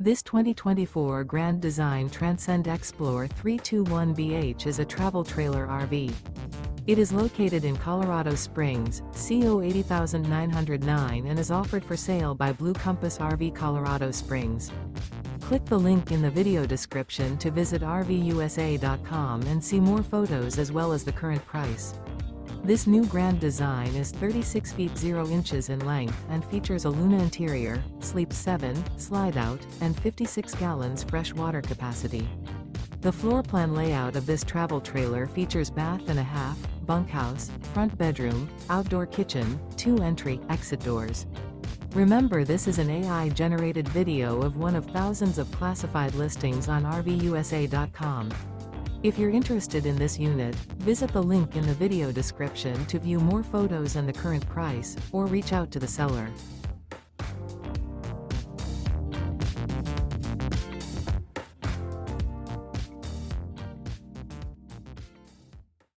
This 2024 Grand Design Transcend Xplor 321BH is a travel trailer RV. It is located in Colorado Springs, CO 80909 and is offered for sale by Blue Compass RV Colorado Springs. Click the link in the video description to visit RVUSA.com and see more photos as well as the current price. This new Grand Design is 36 feet 0 inches in length and features a Luna interior, sleeps 7, slide-out, and 56 gallons fresh water capacity. The floor plan layout of this travel trailer features bath and a half, bunkhouse, front bedroom, outdoor kitchen, 2 entry/exit doors. Remember, this is an AI-generated video of one of thousands of classified listings on RVUSA.com. If you're interested in this unit, visit the link in the video description to view more photos and the current price, or reach out to the seller.